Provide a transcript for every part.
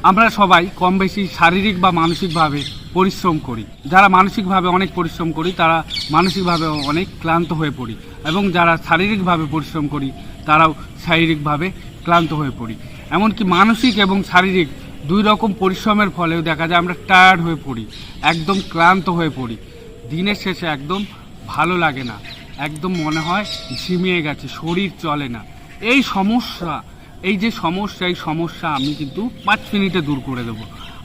আমরা সবাই কম বেশি শারীরিক বা মানসিকভাবে পরিশ্রম করি। যারা মানসিকভাবে অনেক পরিশ্রম করি তারা মানসিকভাবে অনেক ক্লান্ত হয়ে পড়ি, এবং যারা শারীরিকভাবে পরিশ্রম করি তারাও শারীরিকভাবে ক্লান্ত হয়ে পড়ি। এমনকি মানসিক এবং শারীরিক দুই রকম পরিশ্রমের ফলেও দেখা যায় আমরা টায়ার্ড হয়ে পড়ি, একদম ক্লান্ত হয়ে পড়ি। দিনের শেষে একদম ভালো লাগে না, একদম মনে হয় ঝিমিয়ে গেছে, শরীর চলে না। এই সমস্যা আমি কিন্তু 5 মিনিটে দূর করে দেবো।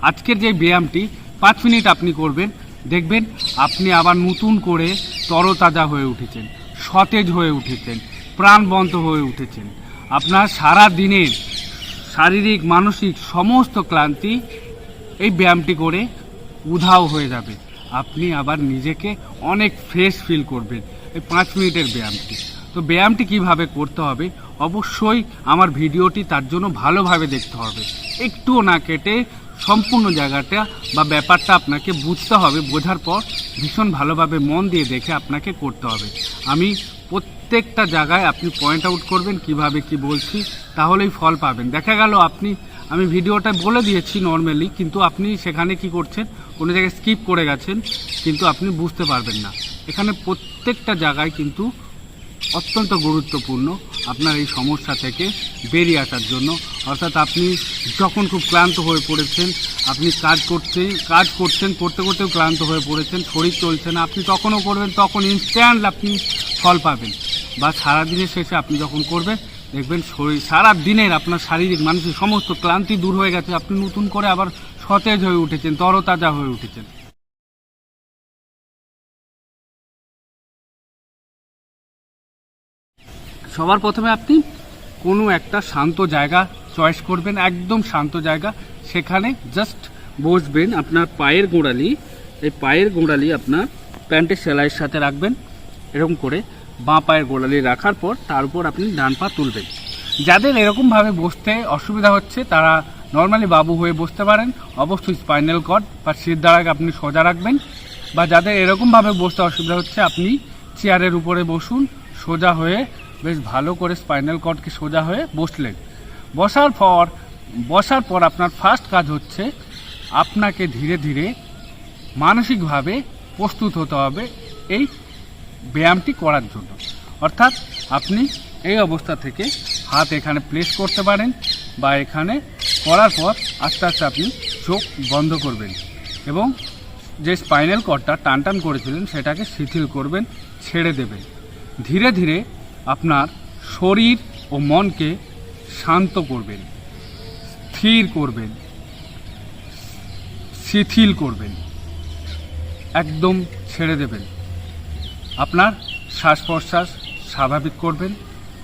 আজকের যে ব্যায়ামটি 5 মিনিট আপনি করবেন, দেখবেন আপনি আবার নতুন করে তরতাজা হয়ে উঠেছেন, সতেজ হয়ে উঠেছেন, প্রাণবন্ত হয়ে উঠেছেন। আপনার সারা দিনের শারীরিক মানসিক সমস্ত ক্লান্তি এই ব্যায়ামটি করে উধাও হয়ে যাবে। আপনি আবার নিজেকে অনেক ফ্রেশ ফিল করবেন এই 5 মিনিটের ব্যায়ামটি। তো ব্যায়ামটি কিভাবে করতে হবে অবশ্যই আমার ভিডিওটি তার জন্য ভালোভাবে দেখতে হবে, একটুও না কেটে সম্পূর্ণ জায়গাটা বা ব্যাপারটা আপনাকে বুঝতে হবে। বোঝার পর ভীষণ ভালোভাবে মন দিয়ে দেখে আপনাকে করতে হবে। আমি প্রত্যেকটা জায়গায় আপনি পয়েন্ট আউট করবেন কিভাবে কি বলছি, তাহলেই ফল পাবেন। দেখা গেল আমি ভিডিওটা বলে দিয়েছি নর্মালি, কিন্তু আপনি সেখানে কি করছেন, কোনো জায়গায় স্কিপ করে গেছেন, কিন্তু আপনি বুঝতে পারবেন না। এখানে প্রত্যেকটা জায়গায় কিন্তু অত্যন্ত গুরুত্বপূর্ণ আপনার এই সমস্যা থেকে বেরিয়ে আসার জন্য। অর্থাৎ আপনি যখন খুব ক্লান্ত হয়ে পড়েছেন, আপনি কাজ করছেন করতে করতেও ক্লান্ত হয়ে পড়েছেন, শরীর চলছে না, আপনি তখনও করবেন, তখন ইনস্ট্যান্ট আপনি ফল পাবেন। বা সারাদিনের শেষে আপনি যখন করবেন দেখবেন সারা দিনের আপনার শারীরিক মানসিক সমস্ত ক্লান্তি দূর হয়ে গেছে, আপনি নতুন করে আবার সতেজ হয়ে উঠেছেন, তরতাজা হয়ে উঠেছেন। সবার প্রথমে আপনি কোনো একটা শান্ত জায়গা চয়েস করবেন, একদম শান্ত জায়গা। সেখানে জাস্ট বসবেন, আপনার পায়ের গোড়ালি আপনার প্যান্টের সেলাইয়ের সাথে রাখবেন, এরকম করে বাঁ পায়ের গোড়ালি রাখার পর তার উপর আপনি ডান পা তুলবেন। যাদের এরকমভাবে বসতে অসুবিধা হচ্ছে তারা নর্মালি বাবু হয়ে বসতে পারেন। অবশ্যই স্পাইনাল কর্ড বা শিরদাঁড়াকে আপনি সোজা রাখবেন। বা যাদের এরকমভাবে বসতে অসুবিধা হচ্ছে আপনি চেয়ারের উপরে বসুন, সোজা হয়ে বেশ ভালো করে স্পাইনাল কর্ডকে সোজা হয়ে বসলেন। বসার পর আপনার ফার্স্ট কাজ হচ্ছে আপনাকে ধীরে ধীরে মানসিকভাবে প্রস্তুত হতে হবে এই ব্যায়ামটি করার জন্য। অর্থাৎ আপনি এই অবস্থা থেকে হাত এখানে প্লেস করতে পারেন, বা এখানে করার পর আস্তে আস্তে আপনি চোখ বন্ধ করবেন এবং যে স্পাইনাল কর্ডটা টান করেছিলেন সেটাকে শিথিল করবেন, ছেড়ে দেবেন। ধীরে ধীরে আপনার শরীর ও মনকে শান্ত করবেন, স্থির করবেন, শিথিল করবেন, একদম ছেড়ে দেবেন। আপনার শ্বাস প্রশ্বাস স্বাভাবিক করবেন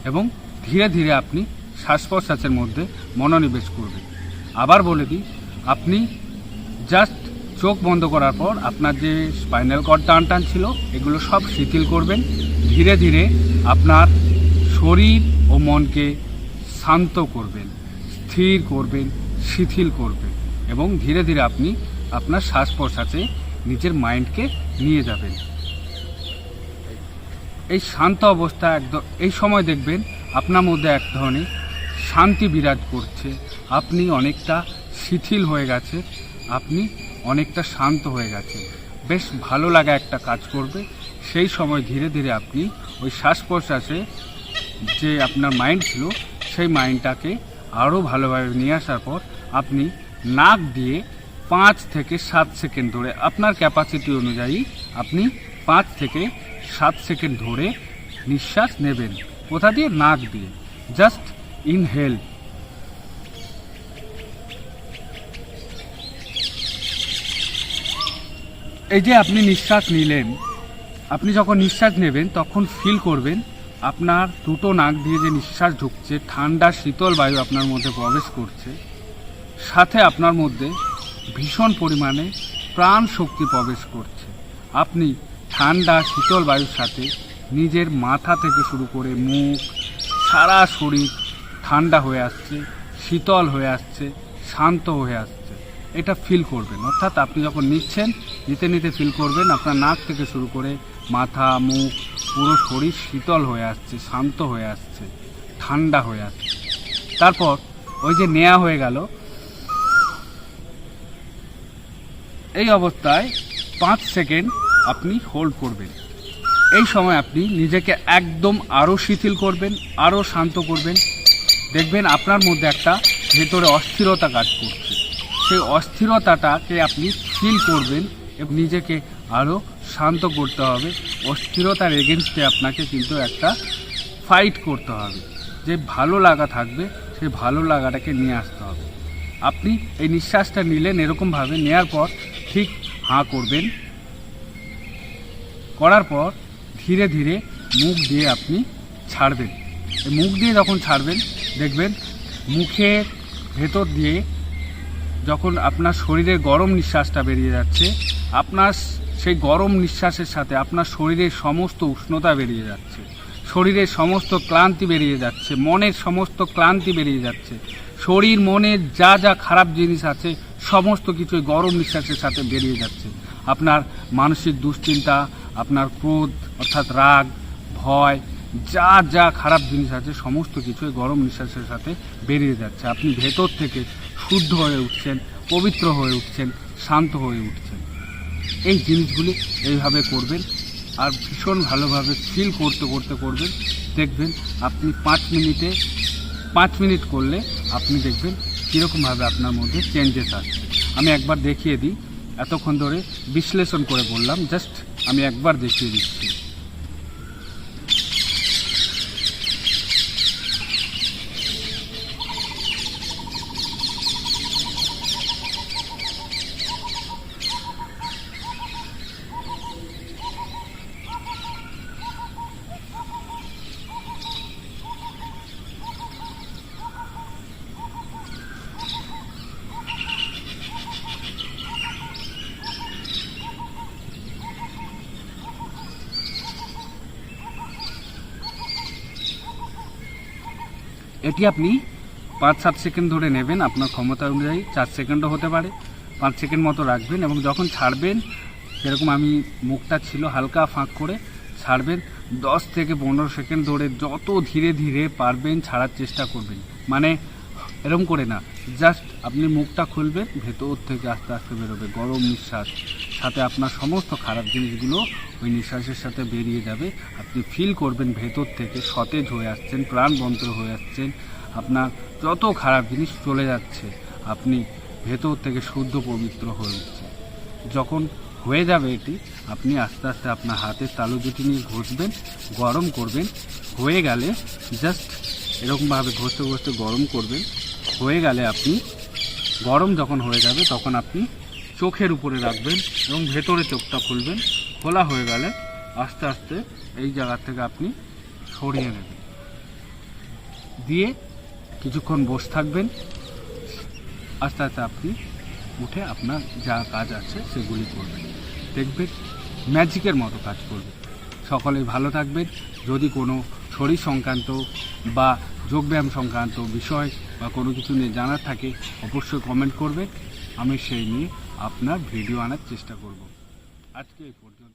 এবং ধীরে ধীরে আপনি শ্বাস প্রশ্বাসের মধ্যে মনোনিবেশ করবেন। আবার বলে দিই, আপনি জাস্ট চোখ বন্ধ করার পর আপনার যে স্পাইনাল কর্ড টান ছিল এগুলো সব শিথিল করবেন। ধীরে ধীরে আপনার শরীর ও মনকে শান্ত করবেন, স্থির করবেন, শিথিল করবেন এবং ধীরে ধীরে আপনি আপনার শ্বাস প্রশ্বাসে নিজের মাইন্ডকে নিয়ে যাবেন। এই শান্ত অবস্থা এই সময় দেখবেন আপনার মধ্যে এক ধরনের শান্তি বিরাজ করছে, আপনি অনেকটা শিথিল হয়ে গেছে, আপনি অনেকটা শান্ত হয়ে গেছে, বেশ ভালো লাগা একটা কাজ করবে। সেই সময় ধীরে ধীরে আপনি ওই শ্বাস প্রশ্বাসে যে আপনার মাইন্ড ছিল সেই মাইন্ডটাকে আরও ভালোভাবে নিয়ে আসার পর আপনি নাক দিয়ে 5 থেকে 7 সেকেন্ড ধরে আপনার ক্যাপাসিটি অনুযায়ী আপনি 5 থেকে 7 সেকেন্ড ধরে নিঃশ্বাস নেবেন। কোথা দিয়ে? নাক দিয়ে। Just inhale. এই যে আপনি নিঃশ্বাস নিলেন, আপনি যখন নিঃশ্বাস নেবেন তখন ফিল করবেন আপনার দুটো নাক দিয়ে যে নিঃশ্বাস ঢুকছে, ঠান্ডা শীতল বায়ু আপনার মধ্যে প্রবেশ করছে, সাথে আপনার মধ্যে ভীষণ পরিমাণে প্রাণ শক্তি প্রবেশ করছে। আপনি ঠান্ডা শীতল বায়ুর সাথে নিজের মাথা থেকে শুরু করে মুখ, সারা শরীর ঠান্ডা হয়ে আসছে, শীতল হয়ে আসছে, শান্ত হয়ে আসছে, এটা ফিল করবেন। অর্থাৎ আপনি যখন নিতে নিতে ফিল করবেন আপনার নাক থেকে শুরু করে মাথা, মুখ, পুরো শরীর শীতল হয়ে আসছে, শান্ত হয়ে আসছে, ঠান্ডা হয়ে আসছে। তারপর ওই যে নেওয়া হয়ে গেল এই অবস্থায় 5 সেকেন্ড আপনি হোল্ড করবেন। এই সময় আপনি নিজেকে একদম আরও শিথিল করবেন, আরও শান্ত করবেন। দেখবেন আপনার মধ্যে একটা ভেতরে অস্থিরতা কাজ করছে। সেই অস্থিরতাটাকে আপনি ফিল করবেন এবং নিজেকে আরও শান্ত করতে হবে। অস্থিরতার এগেনস্টে আপনাকে কিন্তু একটা ফাইট করতে হবে। যে ভালো লাগা থাকবে সেই ভালো লাগাটাকে নিয়ে আসতে হবে। আপনি এই নিঃশ্বাসটা নিলেন, এরকমভাবে নেওয়ার পর ঠিক হাঁ করবেন। করার পর ধীরে ধীরে মুখ দিয়ে আপনি ছাড়বেন। এই মুখ দিয়ে যখন ছাড়বেন দেখবেন মুখের ভেতর দিয়ে যখন আপনার শরীরের গরম নিঃশ্বাসটা বেরিয়ে যাচ্ছে, আপনার সেই গরম নিঃশ্বাসের সাথে আপনার শরীরের সমস্ত উষ্ণতা বেরিয়ে যাচ্ছে, শরীরের সমস্ত ক্লান্তি বেরিয়ে যাচ্ছে, মনের সমস্ত ক্লান্তি বেরিয়ে যাচ্ছে। শরীর মনের যা যা খারাপ জিনিস আছে সমস্ত কিছু গরম নিঃশ্বাসের সাথে বেরিয়ে যাচ্ছে। আপনার মানসিক দুশ্চিন্তা, আপনার ক্রোধ অর্থাৎ রাগ, ভয়, যা যা খারাপ জিনিস আছে সমস্ত কিছু গরম নিঃশ্বাসের সাথে বেরিয়ে যাচ্ছে। আপনি ভেতর থেকে শুদ্ধ হয়ে উঠছেন, পবিত্র হয়ে উঠছেন, শান্ত হয়ে উঠছেন। এই জিনিসগুলি এইভাবে করবেন আর ভীষণ ভালোভাবে ফিল করতে করতে করবেন। দেখবেন আপনি 5 মিনিট করলে আপনি দেখবেন কীরকমভাবে আপনার মধ্যে চেঞ্জেস আসছে। আমি একবার দেখিয়ে দিই, এতক্ষণ ধরে বিশ্লেষণ করে বললাম, জাস্ট আমি একবার দেখিয়ে দিচ্ছি। এটি আপনি 5-7 সেকেন্ড ধরে নেবেন, আপনার ক্ষমতা অনুযায়ী 4 সেকেন্ডও হতে পারে। 5 সেকেন্ড মতো রাখবেন এবং যখন ছাড়বেন, যেরকম আমি মুখটা ছিল হালকা ফাঁক করে ছাড়বেন। 10 থেকে 15 সেকেন্ড ধরে যত ধীরে ধীরে পারবেন ছাড়ার চেষ্টা করবেন। মানে এরকম করে না, জাস্ট আপনি মুখটা খুলবেন, ভেতর থেকে আস্তে আস্তে বেরোবে গরম নিঃশ্বাস, সাথে আপনার সমস্ত খারাপ জিনিসগুলো ওই নিঃশ্বাসের সাথে বেরিয়ে যাবে। আপনি ফিল করবেন ভেতর থেকে সতেজ হয়ে আসছেন, প্রাণবন্ত হয়ে আসছেন, আপনার যত খারাপ জিনিস চলে যাচ্ছে, আপনি ভেতর থেকে শুদ্ধ পবিত্র হয়ে উঠছেন। যখন হয়ে যাবে এটি, আপনি আস্তে আস্তে আপনার হাতের তালু দুটি নিয়ে ঘষবেন, গরম করবেন। হয়ে গেলে জাস্ট এরকমভাবে ঘষতে ঘষতে গরম করবেন। হয়ে গেলে আপনি গরম যখন হয়ে যাবে তখন আপনি চোখের উপরে রাখবেন এবং ভেতরে চোখটা খুলবেন। খোলা হয়ে গেলে আস্তে আস্তে এই জায়গা থেকে আপনি সরিয়ে নেবেন, দিয়ে কিছুক্ষণ বসে থাকবেন। আস্তে আস্তে আপনি উঠে আপনার যা কাজ আছে সেগুলি করবেন। দেখবেন ম্যাজিকের মতো কাজ করবে। সকলেই ভালো থাকবেন। যদি কোনো শরীর সংক্রান্ত বা যোগব্যায়াম সংক্রান্ত বিষয় বা কোনো কিছু নিয়ে জানার থাকে অবশ্যই কমেন্ট করবেন, আমি সেই নিয়ে আপনার ভিডিও আনার চেষ্টা করব। আজকে এই পর্যন্ত।